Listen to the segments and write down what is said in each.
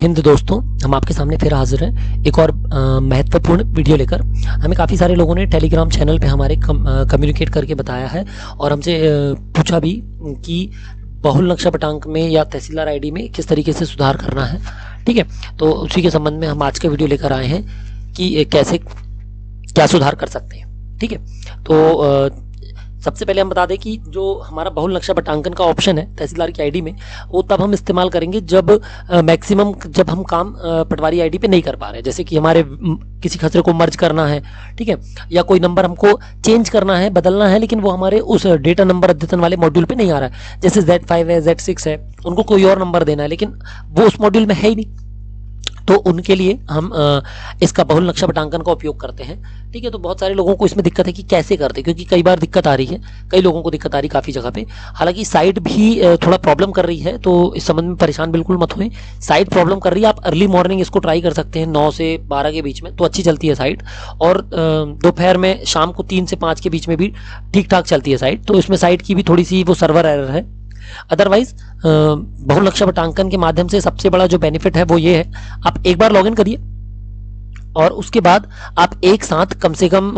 हिंद दोस्तों, हम आपके सामने फिर हाजिर हैं एक और महत्वपूर्ण वीडियो लेकर। हमें काफ़ी सारे लोगों ने टेलीग्राम चैनल पे हमारे कम्युनिकेट करके बताया है और हमसे पूछा भी कि बहुल नक्शा पटांक में या तहसीलदार आईडी में किस तरीके से सुधार करना है। ठीक है, तो उसी के संबंध में हम आज का वीडियो लेकर आए हैं कि कैसे क्या सुधार कर सकते हैं। ठीक है, तो सबसे पहले हम बता दें कि जो हमारा बहुल नक्शा पटांकन का ऑप्शन है तहसीलदार की आईडी में, वो तब हम इस्तेमाल करेंगे जब मैक्सिमम जब हम काम पटवारी आईडी पे नहीं कर पा रहे हैं। जैसे कि हमारे किसी खसरे को मर्ज करना है, ठीक है, या कोई नंबर हमको चेंज करना है, बदलना है, लेकिन वो हमारे उस डेटा नंबर अद्यतन वाले मॉड्यूल पे नहीं आ रहा है। जैसे Z5 है, Z6 है, उनको कोई और नंबर देना है लेकिन वो उस मॉड्यूल में है ही नहीं, तो उनके लिए हम इसका बहुल नक्शा पटांकन का उपयोग करते हैं। ठीक है, तो बहुत सारे लोगों को इसमें दिक्कत है कि कैसे करते हैं, क्योंकि कई बार दिक्कत आ रही है, कई लोगों को दिक्कत आ रही है काफ़ी जगह पे। हालांकि साइट भी थोड़ा प्रॉब्लम कर रही है, तो इस संबंध में परेशान बिल्कुल मत हुए। साइट प्रॉब्लम कर रही है, आप अर्ली मॉर्निंग इसको ट्राई कर सकते हैं 9 से 12 के बीच में, तो अच्छी चलती है साइट। और दोपहर में शाम को 3 से 5 के बीच में भी ठीक ठाक चलती है साइट। तो इसमें साइट की भी थोड़ी सी वो सर्वर एरर है। अदरवाइज बहुल नक्शा पटांकन के माध्यम से सबसे बड़ा जो बेनिफिट है वो ये है, आप एक बार लॉगिन करिए और उसके बाद आप एक साथ कम से कम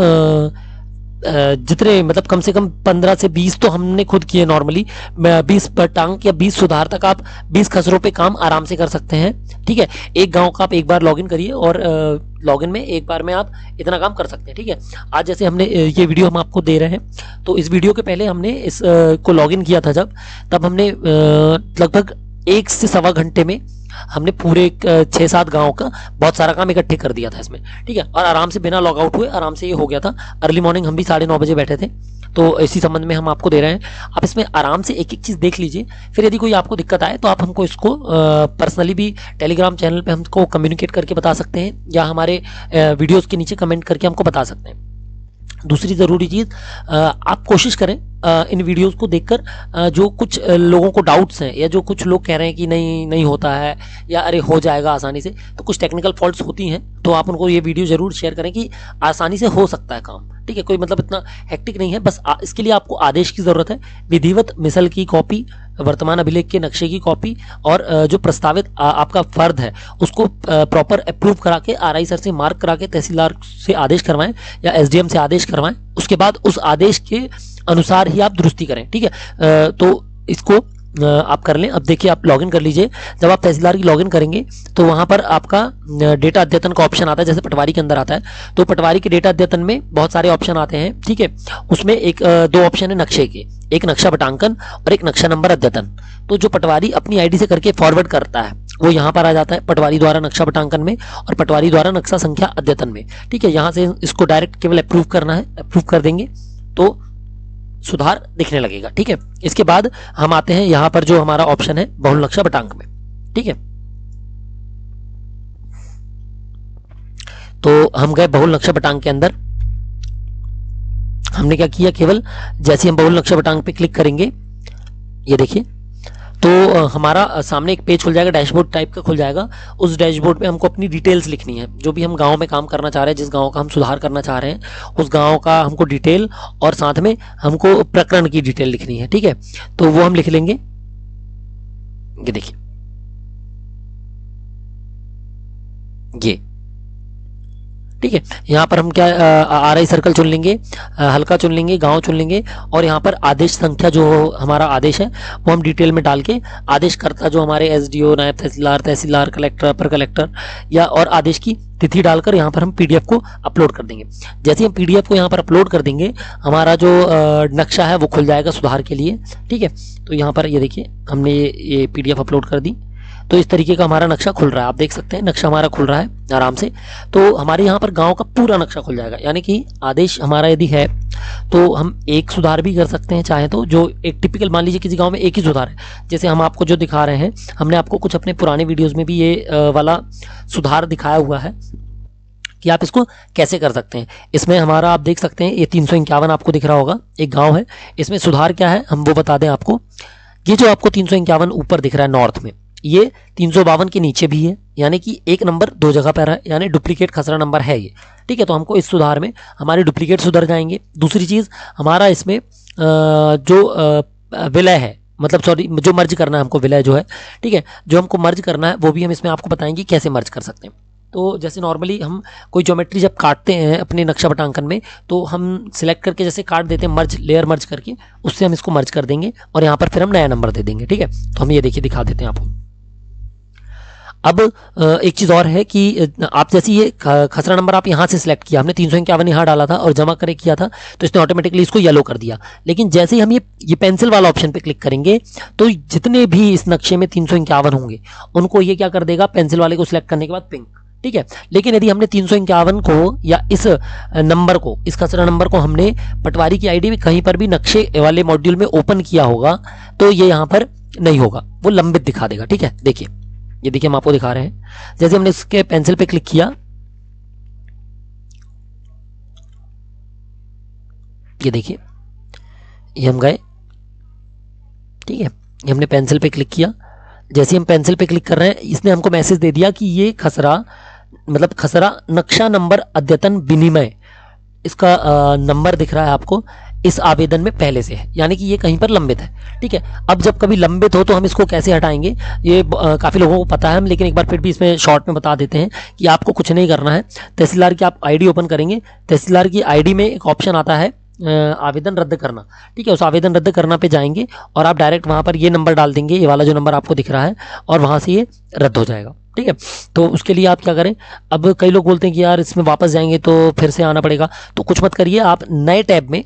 जितने मतलब कम से कम 15 से 20 तो हमने खुद किए नॉर्मली, 20 पटांक या 20 सुधार तक आप 20 खसरों पे काम आराम से कर सकते हैं। ठीक है, एक गांव का आप एक बार लॉगिन करिए और लॉगिन में एक बार में आप इतना काम कर सकते हैं। ठीक है, आज जैसे हमने ये वीडियो हम आपको दे रहे हैं, तो इस वीडियो के पहले हमने इस को लॉगिन किया था तब हमने लगभग 1 से सवा घंटे में हमने पूरे 6-7 गांव का बहुत सारा काम इकट्ठे कर दिया था इसमें। ठीक है, और आराम से बिना लॉग आउट हुए आराम से ये हो गया था। अर्ली मॉर्निंग हम भी 9:30 बजे बैठे थे, तो इसी संबंध में हम आपको दे रहे हैं। आप इसमें आराम से एक एक चीज़ देख लीजिए, फिर यदि कोई आपको दिक्कत आए तो आप हमको इसको पर्सनली भी टेलीग्राम चैनल पे हमको कम्युनिकेट करके बता सकते हैं, या हमारे वीडियोज़ के नीचे कमेंट करके हमको बता सकते हैं। दूसरी ज़रूरी चीज़, आप कोशिश करें इन वीडियोस को देखकर जो कुछ लोगों को डाउट्स हैं, या जो कुछ लोग कह रहे हैं कि नहीं होता है, या अरे हो जाएगा आसानी से, तो कुछ टेक्निकल फॉल्ट्स होती हैं, तो आप उनको ये वीडियो जरूर शेयर करें कि आसानी से हो सकता है काम। ठीक है, कोई मतलब इतना हेक्टिक नहीं है। बस इसके लिए आपको आदेश की ज़रूरत है, विधिवत मिसल की कॉपी, वर्तमान अभिलेख के नक्शे की कॉपी, और जो प्रस्तावित आपका फर्द है उसको प्रॉपर अप्रूव करा के RI सर से मार्क करा के तहसीलदार से आदेश करवाएं या SDM से आदेश करवाएं। उसके बाद उस आदेश के अनुसार ही आप दुरुस्ती करें। ठीक है, तो इसको आप कर लें। अब देखिए, आप लॉगिन कर लीजिए। जब आप तहसीलदार की लॉगिन करेंगे तो वहां पर आपका डेटा अद्यतन का ऑप्शन आता है, जैसे पटवारी के अंदर आता है। तो पटवारी के डेटा अद्यतन में बहुत सारे ऑप्शन आते हैं। ठीक है, उसमें दो ऑप्शन है नक्शे के, एक नक्शा पटांकन और एक नक्शा नंबर अद्यतन। तो जो पटवारी अपनी आईडी से करके फॉरवर्ड करता है वो यहाँ पर आ जाता है, पटवारी द्वारा नक्शा पटांकन में और पटवारी द्वारा नक्शा संख्या अद्यतन में। ठीक है, यहाँ से इसको डायरेक्ट केवल अप्रूव करना है, अप्रूव कर देंगे तो सुधार दिखने लगेगा। ठीक है, इसके बाद हम आते हैं यहां पर जो हमारा ऑप्शन है बहुल नक्शा पटांक में। ठीक है, तो हम गए बहुल नक्शा पटांक के अंदर। हमने क्या किया, केवल जैसे हम बहुल नक्शा पटांक पे क्लिक करेंगे, ये देखिए, तो हमारा सामने एक पेज खुल जाएगा, डैशबोर्ड टाइप का खुल जाएगा। उस डैशबोर्ड पे हमको अपनी डिटेल्स लिखनी है, जो भी हम गांव में काम करना चाह रहे हैं, जिस गांव का हम सुधार करना चाह रहे हैं उस गांव का हमको डिटेल, और साथ में हमको प्रकरण की डिटेल लिखनी है। ठीक है, तो वो हम लिख लेंगे। ये देखिए, ये ठीक है, यहाँ पर हम क्या RI सर्कल चुन लेंगे, हल्का चुन लेंगे, गांव चुन लेंगे, और यहाँ पर आदेश संख्या जो हमारा आदेश है वो हम डिटेल में डाल के आदेशकर्ता जो हमारे SDO, नायब तहसीलदार, कलेक्टर, अपर कलेक्टर, या और आदेश की तिथि डालकर यहाँ पर हम PDF को अपलोड कर देंगे। जैसे हम PDF को यहाँ पर अपलोड कर देंगे, हमारा जो नक्शा है वो खुल जाएगा सुधार के लिए। ठीक है, तो यहाँ पर ये देखिए, हमने ये PDF अपलोड कर दी, तो इस तरीके का हमारा नक्शा खुल रहा है। आप देख सकते हैं नक्शा हमारा खुल रहा है आराम से। तो हमारे यहाँ पर गांव का पूरा नक्शा खुल जाएगा, यानी कि आदेश हमारा यदि है तो हम एक सुधार भी कर सकते हैं चाहे तो, जो एक टिपिकल, मान लीजिए किसी गांव में एक ही सुधार है, जैसे हम आपको जो दिखा रहे हैं, हमने आपको कुछ अपने पुराने वीडियोज में भी ये वाला सुधार दिखाया हुआ है कि आप इसको कैसे कर सकते हैं। इसमें हमारा आप देख सकते हैं ये 351 आपको दिख रहा होगा, एक गाँव है। इसमें सुधार क्या है हम वो बता दें आपको। ये जो आपको 351 ऊपर दिख रहा है नॉर्थ में, ये 352 के नीचे भी है, यानी कि एक नंबर 2 जगह पर है, यानी डुप्लीकेट खसरा नंबर है ये। ठीक है, तो हमको इस सुधार में हमारे डुप्लीकेट सुधर जाएंगे। दूसरी चीज़, हमारा इसमें जो विलय है, मतलब सॉरी, जो मर्ज करना है हमको विलय जो है, ठीक है, जो हमको मर्ज करना है वो भी हम इसमें आपको बताएंगे कैसे मर्ज कर सकते हैं। तो जैसे नॉर्मली हम कोई ज्योमेट्री जब काटते हैं अपने नक्शा पटांकन में, तो हम सिलेक्ट करके जैसे काट देते हैं मर्ज, लेयर मर्ज करके, उससे हम इसको मर्ज कर देंगे और यहाँ पर फिर हम नया नंबर दे देंगे, ठीक है। तो हम ये देखिए दिखा देते हैं आपको। अब एक चीज़ और है कि आप जैसे ये खसरा नंबर आप यहाँ से सिलेक्ट किया, हमने 351 यहाँ डाला था और जमा करे किया था, तो इसने ऑटोमेटिकली इसको येलो कर दिया। लेकिन जैसे ही हम ये पेंसिल वाला ऑप्शन पे क्लिक करेंगे, तो जितने भी इस नक्शे में 351 होंगे उनको ये क्या कर देगा, पेंसिल वाले को सिलेक्ट करने के बाद पिंक, ठीक है। लेकिन यदि हमने 351 को या इस नंबर को, इस खसरा नंबर को हमने पटवारी की आईडी में कहीं पर भी नक्शे वाले मॉड्यूल में ओपन किया होगा, तो ये यहाँ पर नहीं होगा, वो लंबित दिखा देगा, ठीक है। देखिए, ये देखिए हम आपको दिखा रहे हैं। जैसे हमने इसके पेंसिल पे क्लिक किया, ये देखिए ये हम गए, ठीक है, ये हमने पेंसिल पे क्लिक किया। जैसे हम पेंसिल पे क्लिक कर रहे हैं, इसने हमको मैसेज दे दिया कि ये खसरा, मतलब खसरा नक्शा नंबर अद्यतन विनिमय, इसका नंबर दिख रहा है आपको, इस आवेदन में पहले से है, यानी कि ये कहीं पर लंबित है, ठीक है। अब जब कभी लंबित हो तो हम इसको कैसे हटाएंगे, ये काफ़ी लोगों को पता है, हम लेकिन एक बार फिर भी इसमें शॉर्ट में बता देते हैं कि आपको कुछ नहीं करना है। तहसीलदार की आप आईडी ओपन करेंगे, तहसीलदार की आईडी में एक ऑप्शन आता है आवेदन रद्द करना, ठीक है। उस आवेदन रद्द करना पे जाएंगे और आप डायरेक्ट वहाँ पर ये नंबर डाल देंगे, ये वाला जो नंबर आपको दिख रहा है, और वहाँ से ये रद्द हो जाएगा, ठीक है। तो उसके लिए आप क्या करें, अब कई लोग बोलते हैं कि यार इसमें वापस जाएंगे तो फिर से आना पड़ेगा, तो कुछ मत करिए, आप नए टैब में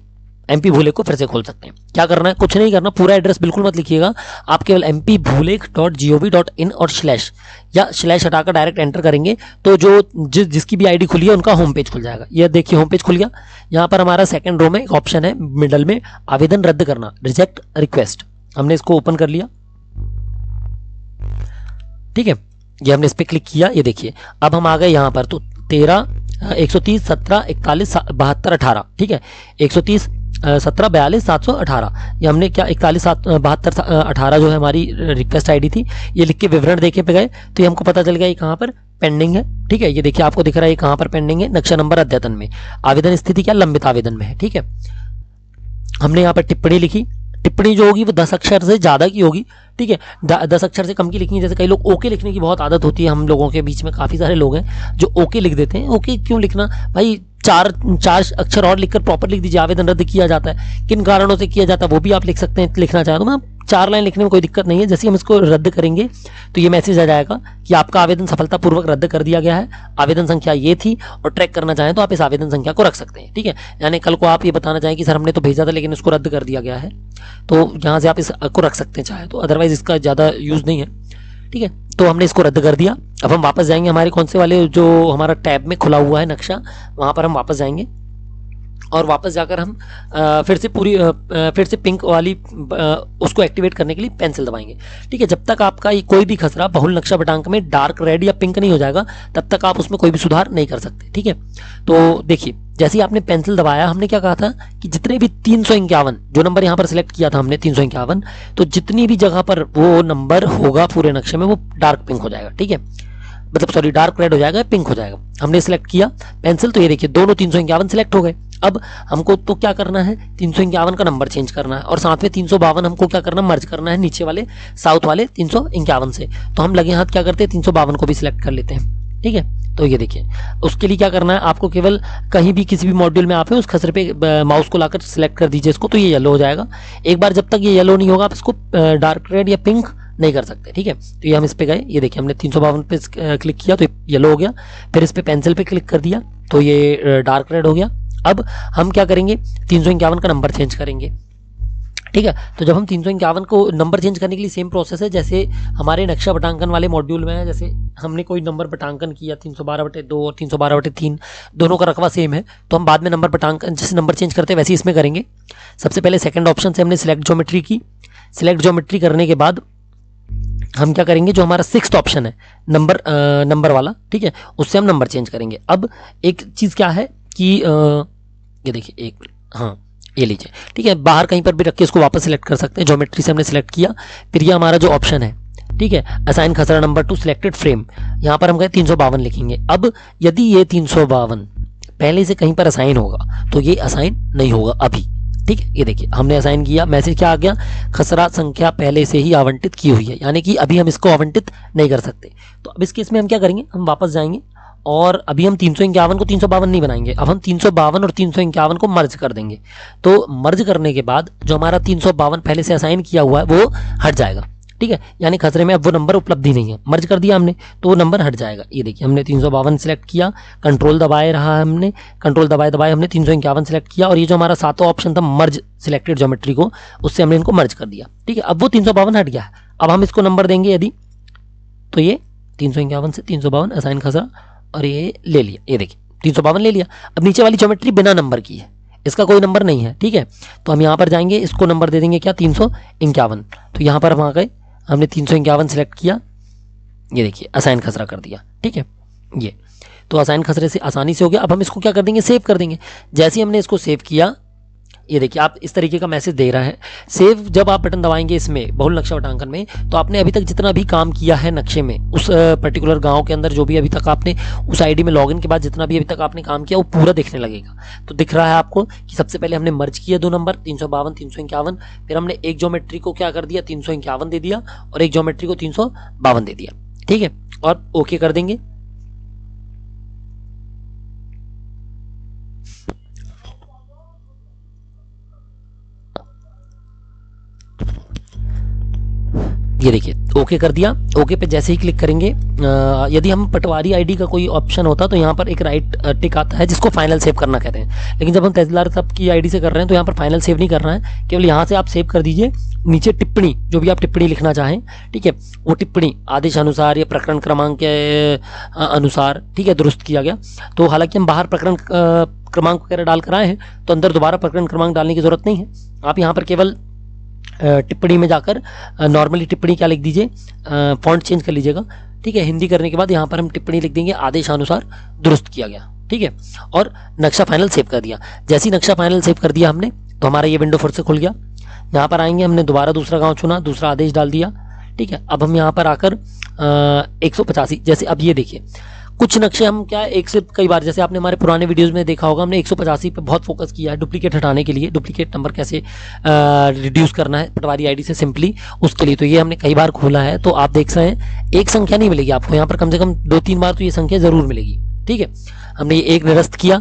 MP भूले को फिर से खोल सकते हैं। क्या करना है, कुछ नहीं करना, पूरा एड्रेस बिल्कुल मत लिखिएगा, आप केवल mpbhulek.gov.in और स्लैश या स्लैश हटाकर डायरेक्ट एंटर करेंगे, तो जो जिसकी भी आईडी खुली है उनका होम पेज खुल जाएगा। ये देखिए होम पेज खुल गया। यहाँ पर हमारा सेकंड रो में एक ऑप्शन है मिडल में, आवेदन रद्द करना, रिजेक्ट रिक्वेस्ट, हमने इसको ओपन कर लिया, ठीक है। ये हमने इस पर क्लिक किया, ये देखिए अब हम आ गए यहाँ पर, तो 13 130 17 41 72 18, ठीक है, 130 17 42 718, ये हमने क्या 41 72 18 जो है हमारी रिक्वेस्ट आईडी थी, ये लिख के विवरण देखे पे गए, तो ये हमको पता चल गया ये कहाँ पर पेंडिंग है, ठीक है। ये देखिए आपको दिख रहा है ये कहाँ पर पेंडिंग है, नक्शा नंबर अद्यतन में, आवेदन स्थिति क्या लंबित आवेदन में है, ठीक है। हमने यहाँ पर टिप्पणी लिखी, टिप्पणी जो होगी वो 10 अक्षर से ज़्यादा की होगी, ठीक है, 10 अक्षर से कम की लिखनी है। जैसे कई लोग ओके लिखने की बहुत आदत होती है, हम लोगों के बीच में काफ़ी सारे लोग हैं जो ओके लिख देते हैं। ओके क्यों लिखना भाई, चार अक्षर और लिखकर प्रॉपर लिख दीजिए, आवेदन रद्द किया जाता है, किन कारणों से किया जाता है वो भी आप लिख सकते हैं, लिखना चाहें तो मैं 4 लाइन लिखने में कोई दिक्कत नहीं है। जैसे हम इसको रद्द करेंगे तो ये मैसेज आ जाएगा कि आपका आवेदन सफलतापूर्वक रद्द कर दिया गया है, आवेदन संख्या ये थी, और ट्रैक करना चाहें तो आप इस आवेदन संख्या को रख सकते हैं, ठीक है। यानी कल को आप ये बताना चाहें कि सर हमने तो भेजा था लेकिन इसको रद्द कर दिया गया है, तो यहाँ से आप इसको रख सकते हैं चाहे तो, अदरवाइज इसका ज़्यादा यूज़ नहीं है, ठीक है। तो हमने इसको रद्द कर दिया। अब हम वापस जाएंगे हमारे कौन से वाले जो हमारा टैब में खुला हुआ है नक्शा, वहाँ पर हम वापस जाएंगे और वापस जाकर हम फिर से पिंक वाली उसको एक्टिवेट करने के लिए पेंसिल दबाएंगे, ठीक है। जब तक आपका कोई भी खसरा बहुल नक्शा पटांक में डार्क रेड या पिंक नहीं हो जाएगा तब तक आप उसमें कोई भी सुधार नहीं कर सकते, ठीक है। तो देखिए जैसे ही आपने पेंसिल दबाया, हमने क्या कहा था कि जितने भी 351 जो नंबर यहाँ पर सिलेक्ट किया था हमने 351, तो जितनी भी जगह पर वो नंबर होगा पूरे नक्शे में वो डार्क पिंक हो जाएगा, ठीक है, मतलब सॉरी डार्क रेड हो जाएगा, पिंक हो जाएगा। हमने सिलेक्ट किया पेंसिल, तो ये देखिए दोनों 351 सिलेक्ट हो गए। अब हमको तो क्या करना है, 351 का नंबर चेंज करना है और साथ में 352 हमको क्या करना, मर्ज करना है नीचे वाले साउथ वाले 351 से। तो हम लगे हाथ क्या करते हैं, 352 को भी सिलेक्ट कर लेते हैं, ठीक है। तो ये देखिए उसके लिए क्या करना है, आपको केवल कहीं भी किसी भी मॉड्यूल में आप है उस खसरे पे माउस को लाकर सिलेक्ट कर दीजिए इसको, तो ये येलो हो जाएगा। एक बार जब तक ये येलो नहीं होगा आप इसको डार्क रेड या पिंक नहीं कर सकते, ठीक है। तो ये हम इस पे गए, ये देखिए हमने 352 पे क्लिक किया तो येलो हो गया, फिर इस पे पेंसिल पे क्लिक कर दिया तो ये डार्क रेड हो गया। अब हम क्या करेंगे, 351 का नंबर चेंज करेंगे, ठीक है। तो जब हम 351 को नंबर चेंज करने के लिए सेम प्रोसेस है जैसे हमारे नक्शा पटांकन वाले मॉड्यूल में है। जैसे हमने कोई नंबर पटांकन किया 312/2 और 312/3, दोनों का रकबा सेम है, तो हम बाद में नंबर पटांकन जैसे नंबर चेंज करते हैं वैसे इसमें करेंगे। सबसे पहले सेकंड ऑप्शन से हमने सिलेक्ट ज्योमेट्री की, सिलेक्ट ज्योमेट्री करने के बाद हम क्या करेंगे, जो हमारा 6th ऑप्शन है नंबर वाला, ठीक है, उससे हम नंबर चेंज करेंगे। अब एक चीज़ क्या है कि ये देखिए एक, हाँ ये लीजिए, ठीक है, बाहर कहीं पर भी रख के इसको वापस सिलेक्ट कर सकते हैं। ज्योमेट्री से हमने सिलेक्ट किया, फिर ये हमारा जो ऑप्शन है, ठीक है, असाइन खसरा नंबर टू सिलेक्टेड फ्रेम, यहाँ पर हम गए 352 लिखेंगे। अब यदि ये 352 पहले से कहीं पर असाइन होगा तो ये असाइन नहीं होगा अभी, ठीक है, ये देखिए हमने असाइन किया, मैसेज क्या आ गया, खसरा संख्या पहले से ही आवंटित की हुई है, यानी कि अभी हम इसको आवंटित नहीं कर सकते। तो अब इस केस में हम क्या करेंगे, हम वापस जाएंगे और अभी हम 351 को 352 नहीं बनाएंगे, अब हम 352 और 351 को मर्ज कर देंगे। तो मर्ज करने के बाद जो हमारा 352 पहले से असाइन किया हुआ है वो हट जाएगा। ठीक है, यानी खसरे में अब वो नंबर उपलब्ध ही नहीं है, मर्ज कर दिया हमने तो वो नंबर हट जाएगा। ये देखिए हमने 352 सेलेक्ट किया, कंट्रोल दबाए रहा हमने, कंट्रोल दबाए दबाए हमने 351 सेलेक्ट किया और ये जो हमारा सातों ऑप्शन था मर्ज सिलेक्टेड ज्योमेट्री को, उससे हमने इनको मर्ज कर दिया। ठीक है, अब वो 352 हट गया है। अब हम इसको नंबर देंगे यदि, तो ये 351 से 352 असाइन खसरा और ये ले लिया, ये देखिए 352 ले लिया। अब नीचे वाली ज्योमेट्री बिना नंबर की है, इसका कोई नंबर नहीं है। ठीक है, तो हम यहाँ पर जाएंगे, इसको नंबर दे देंगे क्या, 351। तो यहाँ पर हम आ गए, हमने 351 सेलेक्ट किया, ये देखिए असाइन खसरा कर दिया। ठीक है, ये तो असाइन खसरे से आसानी से हो गया। अब हम इसको क्या कर देंगे, सेव कर देंगे। जैसे ही हमने इसको सेव किया, ये देखिए आप इस तरीके का मैसेज दे रहा है। सेव जब आप बटन दबाएंगे इसमें बहुल नक्शा वटांकन में, तो आपने अभी तक जितना भी काम किया है नक्शे में, उस पर्टिकुलर गांव के अंदर जो भी अभी तक आपने उस आईडी में लॉगिन के बाद जितना भी अभी तक आपने काम किया वो पूरा दिखने लगेगा। तो दिख रहा है आपको कि सबसे पहले हमने मर्ज किया दो नंबर 352 351, फिर हमने एक ज्योमेट्री को क्या कर दिया 351 दे दिया और एक ज्योमेट्री को 352 दे दिया। ठीक है, और ओके कर देंगे। ये देखिए ओके कर दिया। ओके पे जैसे ही क्लिक करेंगे, यदि हम पटवारी आईडी का कोई ऑप्शन होता तो यहाँ पर एक राइट टिक आता है जिसको फाइनल सेव करना कहते हैं, लेकिन जब हम तहसीलदार साहब की आईडी से कर रहे हैं तो यहाँ पर फाइनल सेव नहीं करना है, केवल यहाँ से आप सेव कर दीजिए। नीचे टिप्पणी, जो भी आप टिप्पणी लिखना चाहें, ठीक है, वो टिप्पणी आदेश अनुसार या प्रकरण क्रमांक के अनुसार, ठीक है, दुरुस्त किया गया। तो हालांकि हम बाहर प्रकरण क्रमांक वगैरह डाल कर आए हैं, तो अंदर दोबारा प्रकरण क्रमांक डालने की जरूरत नहीं है। आप यहाँ पर केवल टिप्पणी में जाकर नॉर्मली टिप्पणी क्या लिख दीजिए, फॉन्ट चेंज कर लीजिएगा। ठीक है, हिंदी करने के बाद यहाँ पर हम टिप्पणी लिख देंगे आदेशानुसार दुरुस्त किया गया। ठीक है, और नक्शा फाइनल सेव कर दिया। जैसे ही नक्शा फाइनल सेव कर दिया हमने, तो हमारा ये विंडो फिर से खुल गया। यहाँ पर आएंगे, हमने दोबारा दूसरा गांव चुना, दूसरा आदेश डाल दिया। ठीक है, अब हम यहाँ पर आकर 185, जैसे अब ये देखिए कुछ नक्शे हम क्या एक से कई बार, जैसे आपने हमारे पुराने वीडियोस में देखा होगा, हमने 185 पे बहुत फोकस किया है डुप्लीकेट हटाने के लिए, डुप्लीकेट नंबर कैसे रिड्यूस करना है पटवारी आईडी से सिंपली, उसके लिए तो ये हमने कई बार खोला है। तो आप देख रहे हैं एक संख्या नहीं मिलेगी आपको यहाँ पर, कम से कम 2-3 बार तो ये संख्या जरूर मिलेगी। ठीक है, हमने ये एक निरस्त किया,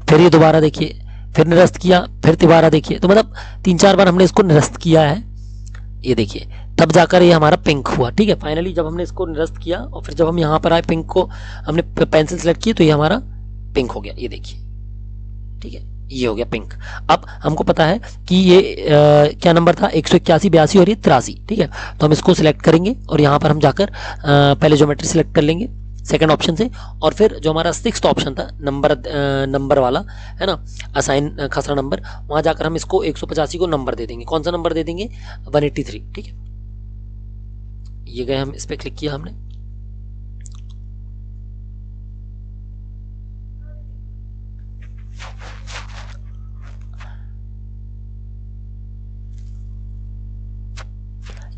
फिर ये दोबारा देखिए, फिर निरस्त किया, फिर दोबारा देखिए, तो मतलब 3-4 बार हमने इसको निरस्त किया है। ये देखिए तब जाकर ये हमारा पिंक हुआ। ठीक है, फाइनली जब हमने इसको निरस्त किया और फिर जब हम यहाँ पर आए, पिंक को हमने पेंसिल सेलेक्ट की तो ये हमारा पिंक हो गया। ये देखिए, ठीक है, ये हो गया पिंक। अब हमको पता है कि ये क्या नंबर था, 181, 82 और ये 83। ठीक है, तो हम इसको सिलेक्ट करेंगे और यहाँ पर हम जाकर पहले ज्योमेट्री सिलेक्ट कर लेंगे सेकंड ऑप्शन से, और फिर जो हमारा 6th ऑप्शन था नंबर वाला है ना, असाइन खसरा नंबर, वहां जाकर हम इसको 185 को नंबर दे देंगे। कौन सा नंबर दे देंगे, 183। ठीक है, ये गए, हम इस पे क्लिक किया हमने,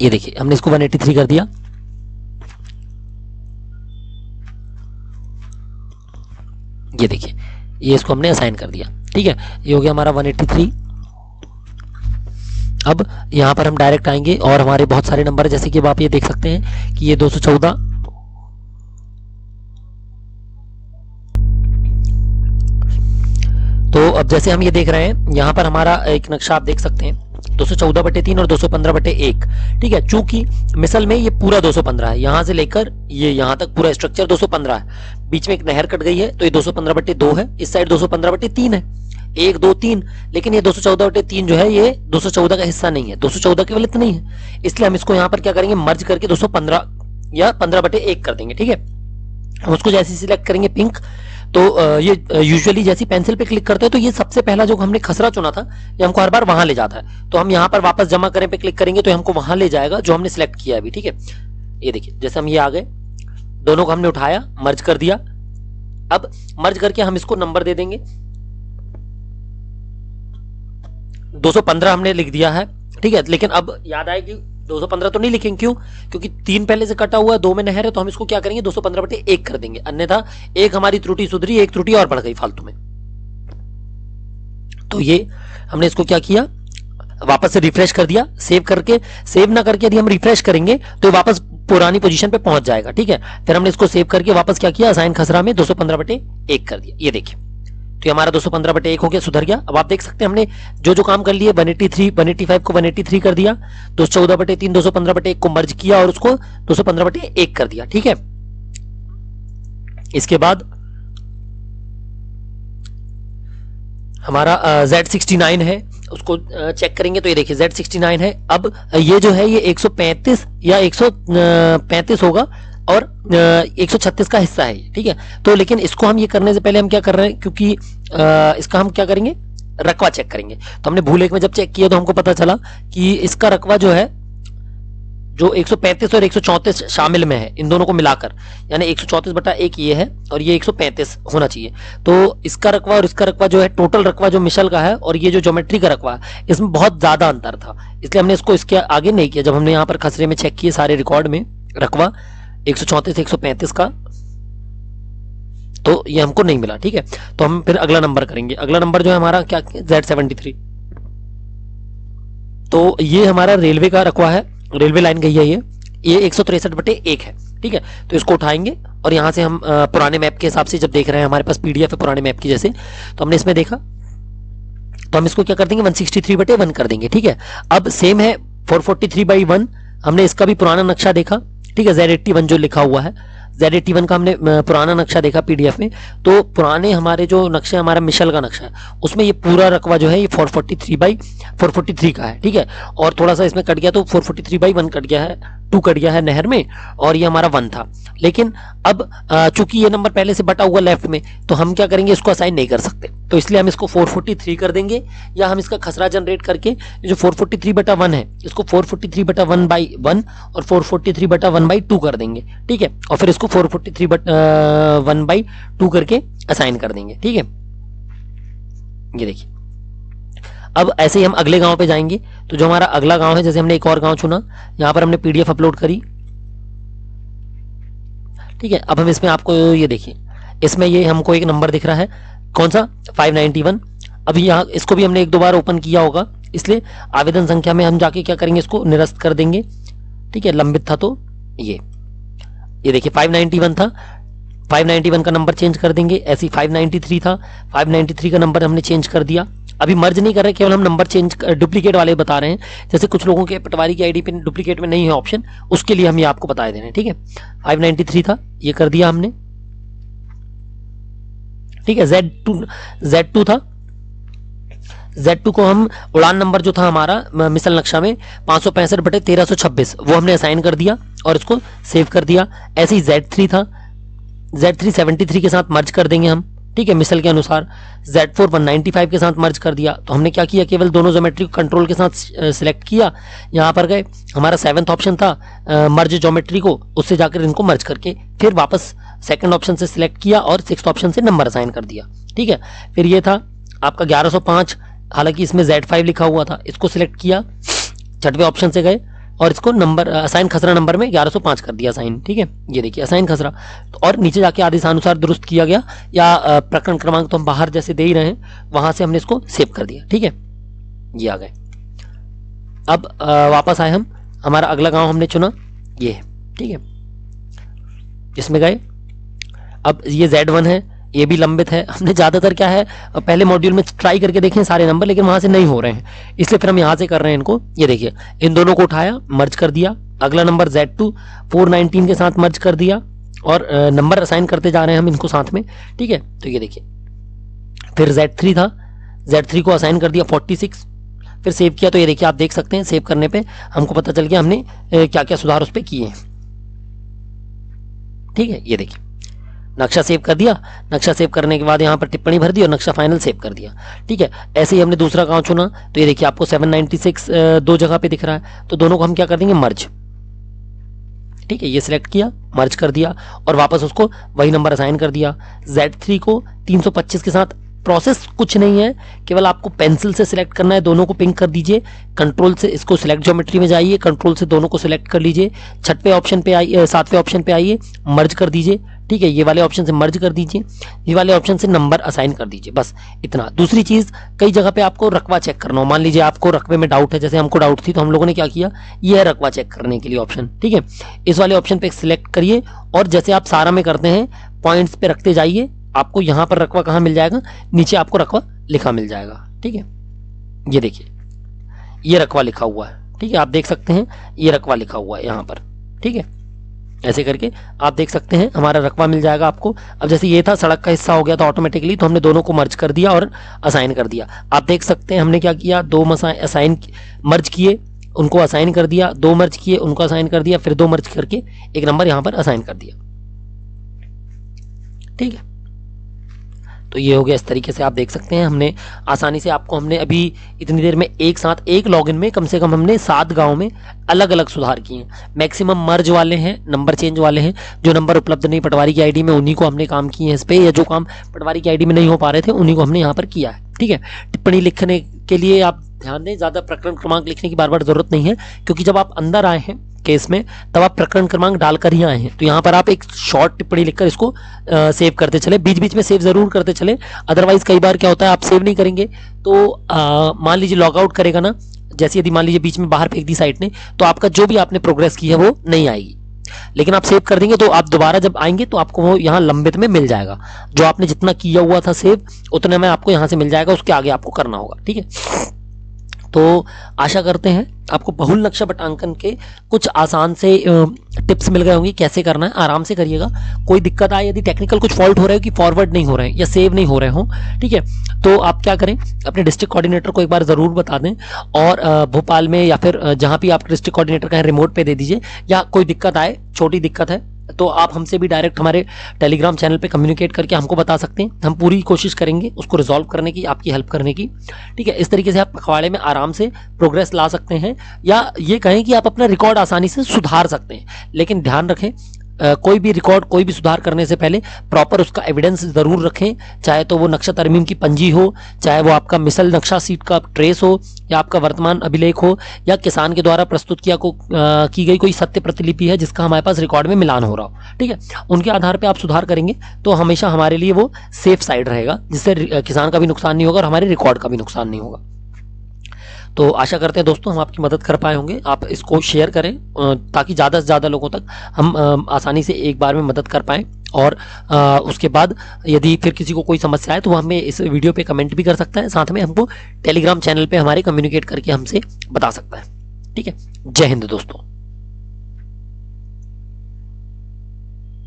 ये देखिए हमने इसको 183 कर दिया। ये देखिए ये इसको हमने असाइन कर दिया। ठीक है, ये हो गया हमारा 183। अब यहाँ पर हम डायरेक्ट आएंगे और हमारे बहुत सारे नंबर, जैसे कि अब आप ये देख सकते हैं कि ये 214, तो अब जैसे हम ये देख रहे हैं यहाँ पर हमारा एक नक्शा आप देख सकते हैं 214/3 और 215/1। ठीक है, चूंकि मिसल में ये पूरा 215 है, यहाँ से लेकर ये यहाँ तक पूरा स्ट्रक्चर 215 है, बीच में एक नहर कट गई है तो ये 215/2 है, इस साइड 215/3 है, 1 2 3, लेकिन ये 214/3 जो है ये 214 का हिस्सा नहीं है, 214 केवल इतना ही है, इसलिए हम इसको यहाँ पर क्या करेंगे, मर्ज करके 215 या 15/1 कर देंगे। ठीक है, हम उसको जैसे सिलेक्ट करेंगे पिंक, तो ये यूजुअली जैसी पेंसिल पे क्लिक करते हैं तो ये सबसे पहला जो हमने खसरा चुना था ये हमको हर बार वहां ले जाता है, तो हम यहाँ पर वापस जमा करें पे क्लिक करेंगे तो हमको वहां ले जाएगा जो हमने सिलेक्ट किया है अभी। ठीक है, ये देखिए जैसे हम ये आ गए, दोनों को हमने उठाया, मर्ज कर दिया। अब मर्ज करके हम इसको नंबर दे देंगे, 215 हमने लिख दिया है। ठीक है, लेकिन अब याद आए कि 215 तो नहीं लिखेंगे, क्यों, क्योंकि 3 पहले से कटा हुआ है, 2 में नहर है, तो हम इसको क्या करेंगे 215/1 कर देंगे, अन्यथा एक हमारी त्रुटि सुधरी, एक त्रुटि और बढ़ गई फालतू में। तो ये हमने इसको क्या किया, वापस से रिफ्रेश कर दिया, सेव करके, सेव ना करके यदि हम रिफ्रेश करेंगे तो वापस पुरानी पोजीशन पे पहुंच जाएगा। ठीक है, फिर हमने इसको सेव करके वापस क्या किया, असाइन खसरा में 215/1 कर दिया। ये देखिए, तो ये हमारा 215/1 हो गया, सुधर गया। अब आप देख सकते हैं हमने जो जो काम कर लिए, 183 185 को 183 कर दिया, 214/3 215/1 को मर्ज किया और उसको 215/1 कर दिया। ठीक है, इसके बाद हमारा Z69 है, उसको चेक करेंगे तो ये देखिए Z69 है। अब ये जो है ये 135 या 135 होगा और 136 का हिस्सा है। ठीक है, तो लेकिन इसको हम ये करने से पहले हम क्या कर रहे हैं, क्योंकि इसका हम क्या करेंगे, रकवा चेक करेंगे। तो हमने भूल एक में जब चेक किया तो हमको पता चला कि इसका रकवा जो है, जो 135 और 134 शामिल में है, इन दोनों को मिलाकर, यानी 134/1 ये है और ये 135 होना चाहिए। तो इसका रकवा और इसका रकवा जो है, टोटल रकवा जो मिशल का है और ये जो ज्योमेट्री का रकवा है, इसमें बहुत ज्यादा अंतर था, इसलिए हमने इसको इसके आगे नहीं किया। जब हमने यहाँ पर खसरे में चेक किए सारे रिकॉर्ड में रकवा 134 135 का, तो ये हमको नहीं मिला। ठीक है, तो हम फिर अगला नंबर करेंगे। अगला नंबर जो है हमारा क्या, Z73। तो ये हमारा रेलवे का रकवा है, रेलवे लाइन गई है, ये 163/1 है। ठीक है, तो इसको उठाएंगे और यहां से हम पुराने मैप के हिसाब से जब देख रहे हैं, हमारे पास पीडीएफ है पुराने मैप की जैसे, तो हमने इसमें देखा, तो हम इसको क्या कर देंगे, 163/1 कर देंगे। ठीक है, अब सेम है 443/1, हमने इसका भी पुराना नक्शा देखा। ठीक है, Z81 जो लिखा हुआ है, Z81 का हमने पुराना नक्शा देखा पीडीएफ में। तो पुराने हमारे जो नक्शा, हमारा मिशल का नक्शा है, उसमें ये पूरा रकबा जो है ये 443/443 का है। ठीक है, और थोड़ा सा इसमें कट गया तो 443/1 कट गया है, 2 कट गया है नहर में, और ये हमारा 1 था। लेकिन अब चूंकि ये नंबर पहले से बटा हुआ लेफ्ट में, तो हम क्या करेंगे, इसको असाइन नहीं कर सकते, तो इसलिए हम इसको 443 कर देंगे, या हम इसका खसरा जनरेट करके जो 443/1 है, इसको 443/1/1 और 443/1/2 कर देंगे। ठीक है, और फिर इसको 443/1/2 करके असाइन कर देंगे। ठीक है, ये देखिए, अब ऐसे ही हम अगले गांव पे जाएंगे। तो जो हमारा अगला गांव है, जैसे हमने एक और गांव चुना, यहां पर हमने पीडीएफ अपलोड करी। ठीक है, अब हम इसमें आपको ये देखिए, इसमें ये हमको एक नंबर दिख रहा है, कौन सा, 591। अभी यहाँ इसको भी हमने 1-2 बार ओपन किया होगा, इसलिए आवेदन संख्या में हम जाके क्या करेंगे, इसको निरस्त कर देंगे। ठीक है, लंबित था तो ये देखिए 591 था, 591 का नंबर चेंज कर देंगे। ऐसी 593 था, 593 का नंबर हमने चेंज कर दिया। अभी मर्ज नहीं कर रहे, केवल हम नंबर चेंज, डुप्लीकेट वाले बता रहे हैं। जैसे कुछ लोगों के पटवारी की आईडी पे डुप्लीकेट में नहीं है ऑप्शन, उसके लिए हम ये आपको बता दे रहे हैं। ठीक है, 593 था, ये कर दिया हमने। ठीक है, Z2 था, Z2 को हम उड़ान नंबर जो था हमारा मिसल नक्शा में 565/1326, वो हमने असाइन कर दिया और इसको सेव कर दिया। ऐसे ही Z3 था, Z3 73 के साथ मर्ज कर देंगे हम। ठीक है, मिसल के अनुसार। Z4 195 के साथ मर्ज कर दिया। तो हमने क्या किया, केवल दोनों ज्योमेट्री को कंट्रोल के साथ सिलेक्ट किया, यहाँ पर गए, हमारा 7th ऑप्शन था मर्ज ज्योमेट्री को, उससे जाकर इनको मर्ज करके फिर वापस 2nd ऑप्शन से सिलेक्ट किया और 6th ऑप्शन से नंबर असाइन कर दिया। ठीक है, फिर ये था आपका 1105, हालांकि इसमें Z5 लिखा हुआ था, इसको सिलेक्ट किया, 6वें ऑप्शन से गए और इसको नंबर असाइन खसरा नंबर में 1105 कर दिया असाइन। ठीक है, ये देखिए असाइन खसरा, और नीचे जाके आदेशानुसार दुरुस्त किया गया, या प्रकरण क्रमांक तो हम बाहर जैसे दे ही रहे हैं, वहां से हमने इसको सेव कर दिया। ठीक है, ये आ गए। अब वापस आए हम, हमारा अगला गांव हमने चुना ये है। ठीक है, इसमें गए, अब ये Z1 है, ये भी लंबित है। हमने ज्यादातर क्या है, पहले मॉड्यूल में ट्राई करके देखे सारे नंबर, लेकिन वहां से नहीं हो रहे हैं, इसलिए फिर हम यहां से कर रहे हैं इनको। ये देखिए, इन दोनों को उठाया, मर्ज कर दिया। अगला नंबर Z2 419 के साथ मर्ज कर दिया और नंबर असाइन करते जा रहे हैं हम इनको साथ में। ठीक है, तो ये देखिए, फिर Z3 था, Z3 को असाइन कर दिया 46, फिर सेव किया। तो ये देखिए, आप देख सकते हैं सेव करने पे हमको पता चल गया हमने क्या क्या सुधार उस पर किए हैं। ठीक है, ये देखिए, नक्शा सेव कर दिया, नक्शा सेव करने के बाद यहाँ पर टिप्पणी भर दी और नक्शा फाइनल सेव कर दिया। ठीक है, ऐसे ही हमने दूसरा गांव चुना। तो ये देखिए, आपको 796 दो जगह पे दिख रहा है, तो दोनों को हम क्या कर देंगे, मर्ज। ठीक है, ये सिलेक्ट किया, मर्ज कर दिया और वापस उसको वही नंबर असाइन कर दिया। Z3 को 325 के साथ, प्रोसेस कुछ नहीं है, केवल आपको पेंसिल से सिलेक्ट करना है, दोनों को पिंक कर दीजिए, कंट्रोल से इसको सिलेक्ट ज्योमेट्री में जाइए, कंट्रोल से दोनों को सिलेक्ट कर लीजिए, 6वें ऑप्शन पे आइए, 7वें ऑप्शन पे आइए, मर्ज कर दीजिए। ठीक है, ये वाले ऑप्शन से मर्ज कर दीजिए, ये वाले ऑप्शन से नंबर असाइन कर दीजिए, बस इतना। दूसरी चीज, कई जगह पे आपको रकबा चेक करना हो, मान लीजिए आपको रकबे में डाउट है, जैसे हमको डाउट थी तो हम लोगों ने क्या किया, ये है रकबा चेक करने के लिए ऑप्शन, ठीक है। इस वाले ऑप्शन पे सिलेक्ट करिए और जैसे आप सारा में करते हैं पॉइंट्स पे रखते जाइए, आपको यहाँ पर रकबा कहाँ मिल जाएगा, नीचे आपको रकबा लिखा मिल जाएगा, ठीक है। ये देखिए ये रकबा लिखा हुआ है, ठीक है, आप देख सकते हैं ये रकबा लिखा हुआ है यहाँ पर, ठीक है। ऐसे करके आप देख सकते हैं हमारा रकबा मिल जाएगा आपको। अब जैसे ये था सड़क का हिस्सा हो गया था ऑटोमेटिकली, तो हमने दोनों को मर्ज कर दिया और असाइन कर दिया। आप देख सकते हैं हमने क्या किया, दो असाइन मर्ज किए, उनको असाइन कर दिया, दो मर्ज किए, उनको असाइन कर दिया, फिर दो मर्ज करके एक नंबर यहाँ पर असाइन कर दिया, ठीक है। तो ये हो गया, इस तरीके से आप देख सकते हैं हमने आसानी से आपको, हमने अभी इतनी देर में एक साथ एक लॉगिन में कम से कम हमने 7 गांव में अलग अलग सुधार किए हैं। मैक्सिमम मर्ज वाले हैं, नंबर चेंज वाले हैं, जो नंबर उपलब्ध नहीं पटवारी की आईडी में उन्हीं को हमने काम किए हैं इस पे, या जो काम पटवारी की आईडी में नहीं हो पा रहे थे उन्हीं को हमने यहाँ पर किया है, ठीक है। टिप्पणी लिखने के लिए आप ध्यान दें, ज्यादा प्रकरण क्रमांक लिखने की बार बार जरूरत नहीं है, क्योंकि जब आप अंदर आए हैं केस में तब आप प्रकरण क्रमांक डालकर ही आए हैं। तो यहाँ पर आप एक शॉर्ट टिप्पणी लिखकर इसको सेव करते चले, बीच बीच में सेव जरूर करते चले, अदरवाइज कई बार क्या होता है आप सेव नहीं करेंगे तो मान लीजिए लॉग आउट करेगा ना, जैसे यदि मान लीजिए बीच में बाहर फेंक दी साइट ने, तो आपका जो भी आपने प्रोग्रेस की है वो नहीं आएगी। लेकिन आप सेव कर देंगे तो आप दोबारा जब आएंगे तो आपको वो यहाँ लंबित में मिल जाएगा, जो आपने जितना किया हुआ था सेव उतने में आपको यहाँ से मिल जाएगा, उसके आगे आपको करना होगा, ठीक है। तो आशा करते हैं आपको बहुल नक्शा बटांकन के कुछ आसान से टिप्स मिल गए होंगे, कैसे करना है, आराम से करिएगा। कोई दिक्कत आए, यदि टेक्निकल कुछ फॉल्ट हो रहा है कि फॉरवर्ड नहीं हो रहे हैं या सेव नहीं हो रहे हो, ठीक है, तो आप क्या करें, अपने डिस्ट्रिक्ट कोऑर्डिनेटर को एक बार जरूर बता दें, और भोपाल में या फिर जहां भी आप डिस्ट्रिक्ट कोऑर्डिनेटर का है रिमोट पे दे दीजिए, या कोई दिक्कत आए, छोटी दिक्कत है तो आप हमसे भी डायरेक्ट हमारे टेलीग्राम चैनल पे कम्युनिकेट करके हमको बता सकते हैं, हम पूरी कोशिश करेंगे उसको रिजॉल्व करने की, आपकी हेल्प करने की, ठीक है। इस तरीके से आप पखवाड़े में आराम से प्रोग्रेस ला सकते हैं, या ये कहें कि आप अपना रिकॉर्ड आसानी से सुधार सकते हैं। लेकिन ध्यान रखें, कोई भी रिकॉर्ड, कोई भी सुधार करने से पहले प्रॉपर उसका एविडेंस जरूर रखें, चाहे तो वो नक्शा तरमीम की पंजी हो, चाहे वो आपका मिसल नक्शा सीट का ट्रेस हो, या आपका वर्तमान अभिलेख हो, या किसान के द्वारा प्रस्तुत की गई कोई सत्य प्रतिलिपि है जिसका हमारे पास रिकॉर्ड में मिलान हो रहा हो, ठीक है। उनके आधार पर आप सुधार करेंगे तो हमेशा हमारे लिए वो सेफ साइड रहेगा, जिससे किसान का भी नुकसान नहीं होगा और हमारे रिकॉर्ड का भी नुकसान नहीं होगा। तो आशा करते हैं दोस्तों हम आपकी मदद कर पाए होंगे, आप इसको शेयर करें ताकि ज़्यादा से ज़्यादा लोगों तक हम आसानी से एक बार में मदद कर पाएँ। और उसके बाद यदि फिर किसी को कोई समस्या है तो वो हमें इस वीडियो पे कमेंट भी कर सकता है, साथ में हमको टेलीग्राम चैनल पे हमारे कम्युनिकेट करके हमसे बता सकता है, ठीक है। जय हिंद दोस्तों।